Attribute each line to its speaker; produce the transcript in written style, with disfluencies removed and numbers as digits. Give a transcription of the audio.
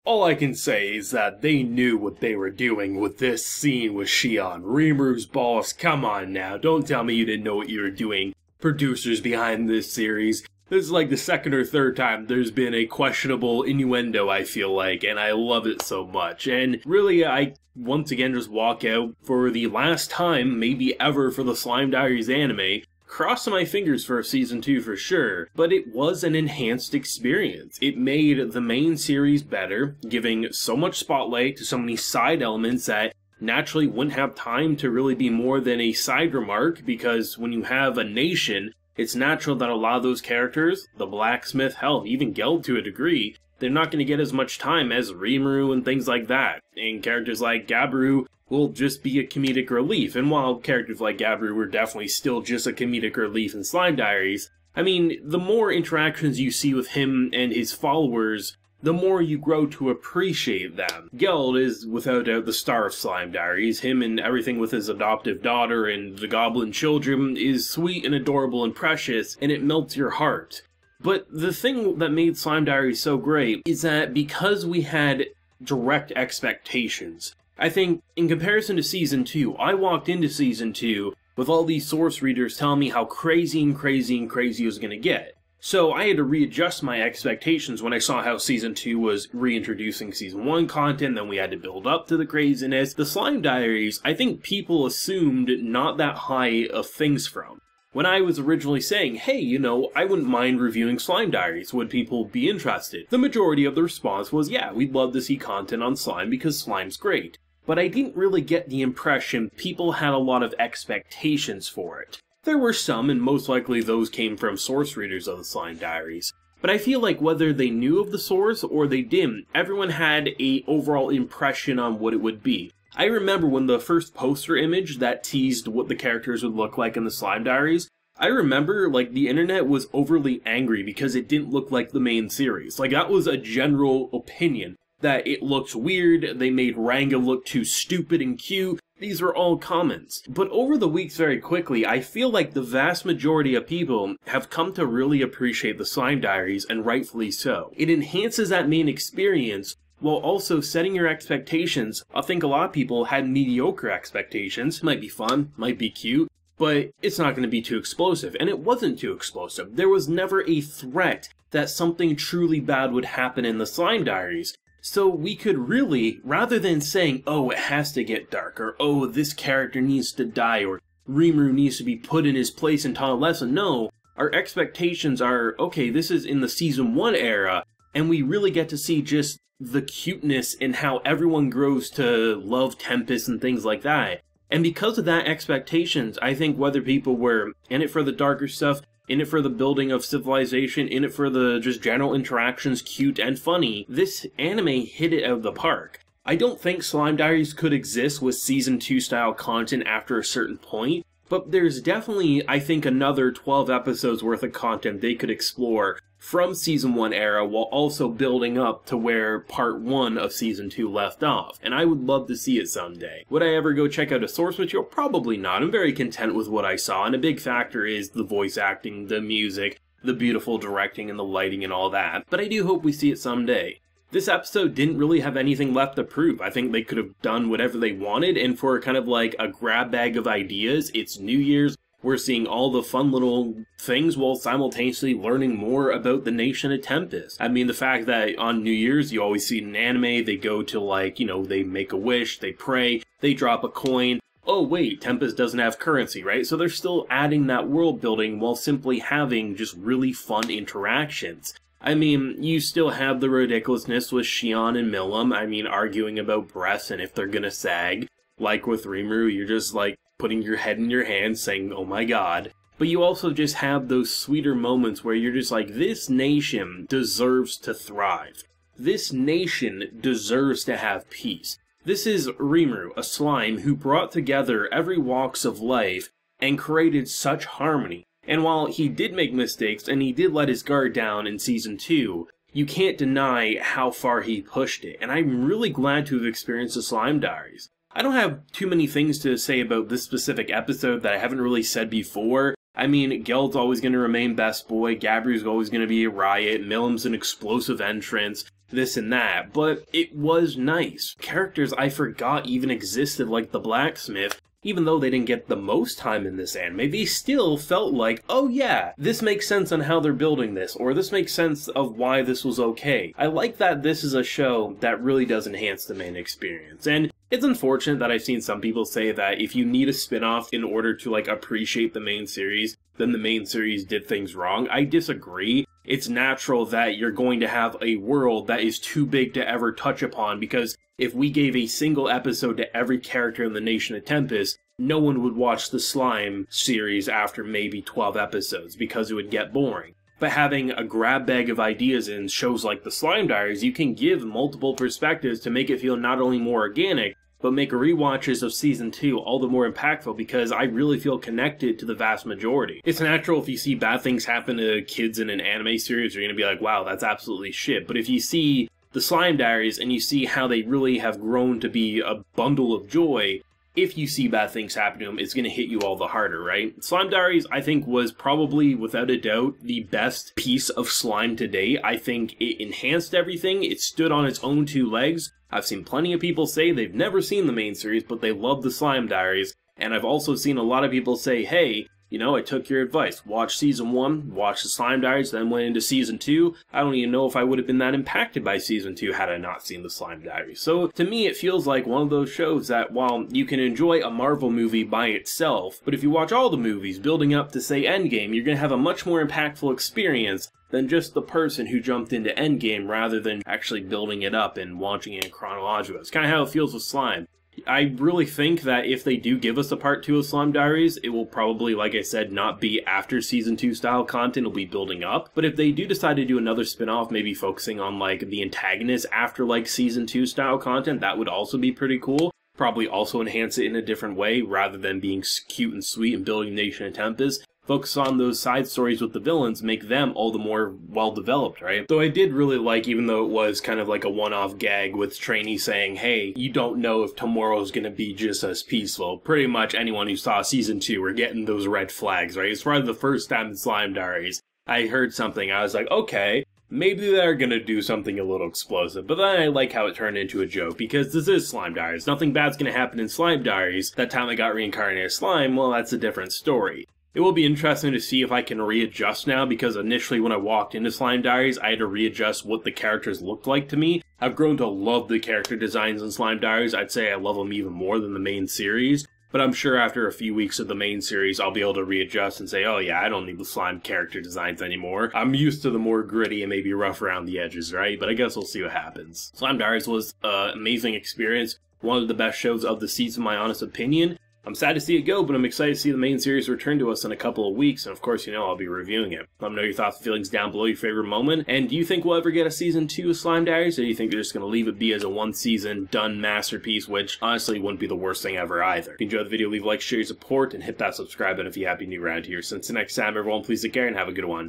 Speaker 1: All I can say is that they knew what they were doing with this scene with Shion. Rimuru's boss, come on now, don't tell me you didn't know what you were doing. Producers behind this series. This is like the second or third time there's been a questionable innuendo, I feel like, and I love it so much. And really, I once again just walk out for the last time, maybe ever, for the Slime Diaries anime. Crossing my fingers for Season 2 for sure, but it was an enhanced experience. It made the main series better, giving so much spotlight to so many side elements that naturally wouldn't have time to really be more than a side remark, because when you have a nation, it's natural that a lot of those characters, the blacksmith, hell, even Geld to a degree, they're not going to get as much time as Rimuru and things like that. And characters like Gabiru will just be a comedic relief. And while characters like Gabiru were definitely still just a comedic relief in Slime Diaries, I mean, the more interactions you see with him and his followers, the more you grow to appreciate them. Geld is without doubt the star of Slime Diaries. Him and everything with his adoptive daughter and the goblin children is sweet and adorable and precious, and it melts your heart. But the thing that made Slime Diaries so great is that because we had direct expectations, I think, in comparison to Season 2, I walked into Season 2 with all these source readers telling me how crazy and crazy and crazy it was going to get. So I had to readjust my expectations when I saw how Season 2 was reintroducing Season 1 content, then we had to build up to the craziness. The Slime Diaries, I think people assumed not that high of things from. When I was originally saying, hey, you know, I wouldn't mind reviewing Slime Diaries, would people be interested? The majority of the response was, yeah, we'd love to see content on Slime because Slime's great. But I didn't really get the impression people had a lot of expectations for it. There were some, and most likely those came from source readers of the Slime Diaries. But I feel like whether they knew of the source or they didn't, everyone had an overall impression on what it would be. I remember when the first poster image that teased what the characters would look like in the Slime Diaries, I remember, like, the internet was overly angry because it didn't look like the main series. Like, that was a general opinion, that it looked weird, they made Ranga look too stupid and cute. These were all comments. But over the weeks very quickly, I feel like the vast majority of people have come to really appreciate the Slime Diaries, and rightfully so. It enhances that main experience, while also setting your expectations. I think a lot of people had mediocre expectations. Might be fun, might be cute, but it's not going to be too explosive. And it wasn't too explosive. There was never a threat that something truly bad would happen in the Slime Diaries. So we could really, rather than saying, oh, it has to get dark, or oh, this character needs to die, or Rimuru needs to be put in his place and taught a lesson, no, our expectations are, okay, this is in the Season 1 era, and we really get to see just the cuteness and how everyone grows to love Tempest and things like that. And because of that expectations, I think whether people were in it for the darker stuff, in it for the building of civilization, in it for the just general interactions, cute and funny, this anime hit it out of the park. I don't think Slime Diaries could exist with Season 2 style content after a certain point, but there's definitely, I think, another 12 episodes worth of content they could explore from Season 1 era while also building up to where Part 1 of Season 2 left off, and I would love to see it someday. Would I ever go check out a source material? Probably not. I'm very content with what I saw, and a big factor is the voice acting, the music, the beautiful directing, and the lighting and all that, but I do hope we see it someday. This episode didn't really have anything left to prove. I think they could have done whatever they wanted, and for kind of like a grab bag of ideas, it's New Year's, we're seeing all the fun little things while simultaneously learning more about the nation of Tempest. I mean, the fact that on New Year's you always see an anime, they go to, like, you know, they make a wish, they pray, they drop a coin. Oh wait, Tempest doesn't have currency, right? So they're still adding that world building while simply having just really fun interactions. I mean, you still have the ridiculousness with Shion and Milim, I mean, arguing about breasts and if they're gonna sag. Like with Rimuru, you're just like putting your head in your hands saying, oh my god. But you also just have those sweeter moments where you're just like, this nation deserves to thrive. This nation deserves to have peace. This is Rimuru, a slime who brought together every walks of life and created such harmony. And while he did make mistakes, and he did let his guard down in Season 2, you can't deny how far he pushed it, and I'm really glad to have experienced the Slime Diaries. I don't have too many things to say about this specific episode that I haven't really said before. I mean, Geld's always going to remain best boy, Gabiru's always going to be a riot, Milim's an explosive entrance, this and that, but it was nice. Characters I forgot even existed, like the blacksmith, even though they didn't get the most time in this anime, they still felt like, oh yeah, this makes sense on how they're building this, or this makes sense of why this was okay. I like that this is a show that really does enhance the main experience, and it's unfortunate that I've seen some people say that if you need a spin-off in order to, like, appreciate the main series, then the main series did things wrong. I disagree. It's natural that you're going to have a world that is too big to ever touch upon, because if we gave a single episode to every character in the Nation of Tempest, no one would watch the Slime series after maybe 12 episodes, because it would get boring. But having a grab bag of ideas in shows like the Slime Diaries, you can give multiple perspectives to make it feel not only more organic, but make rewatches of Season 2 all the more impactful, because I really feel connected to the vast majority. It's natural if you see bad things happen to kids in an anime series, you're gonna be like, wow, that's absolutely shit. But if you see the Slime Diaries and you see how they really have grown to be a bundle of joy, if you see bad things happen to them, it's going to hit you all the harder, right? Slime Diaries, I think, was probably, without a doubt, the best piece of slime to date. I think it enhanced everything. It stood on its own two legs. I've seen plenty of people say they've never seen the main series, but they love the Slime Diaries. And I've also seen a lot of people say, hey, you know, I took your advice. Watch Season 1, watch the Slime Diaries, then went into Season 2. I don't even know if I would have been that impacted by Season 2 had I not seen the Slime Diaries. So, to me, it feels like one of those shows that, while you can enjoy a Marvel movie by itself, but if you watch all the movies building up to, say, Endgame, you're going to have a much more impactful experience than just the person who jumped into Endgame rather than actually building it up and watching it in chronological. It's kind of how it feels with Slime. I really think that if they do give us a part 2 of Slime Diaries, it will probably, like I said, not be after Season 2 style content, it'll be building up. But if they do decide to do another spin-off, maybe focusing on, like, the antagonist after, like, Season 2 style content, that would also be pretty cool. Probably also enhance it in a different way, rather than being cute and sweet and building Nation of Tempest. Focus on those side stories with the villains, make them all the more well-developed, right? Though I did really like, even though it was kind of like a one-off gag with Trainee saying, hey, you don't know if tomorrow's gonna be just as peaceful. Pretty much anyone who saw Season 2 were getting those red flags, right? It's probably the first time in Slime Diaries I heard something, I was like, okay, maybe they're gonna do something a little explosive, but then I like how it turned into a joke, because this is Slime Diaries. Nothing bad's gonna happen in Slime Diaries. That time I got reincarnated as slime, well, that's a different story. It will be interesting to see if I can readjust now, because initially when I walked into Slime Diaries, I had to readjust what the characters looked like to me. I've grown to love the character designs in Slime Diaries. I'd say I love them even more than the main series, but I'm sure after a few weeks of the main series, I'll be able to readjust and say, oh yeah, I don't need the slime character designs anymore. I'm used to the more gritty and maybe rough around the edges, right? But I guess we'll see what happens. Slime Diaries was an amazing experience. One of the best shows of the season, in my honest opinion. I'm sad to see it go, but I'm excited to see the main series return to us in a couple of weeks, and of course, you know, I'll be reviewing it. Let me know your thoughts and feelings down below, your favorite moment, and do you think we'll ever get a Season 2 of Slime Diaries, or do you think they're just going to leave it be as a one-season, done masterpiece, which honestly wouldn't be the worst thing ever either. If you enjoyed the video, leave a like, share your support, and hit that subscribe button if you're happy new around here. So until next time, everyone, please take care and have a good one.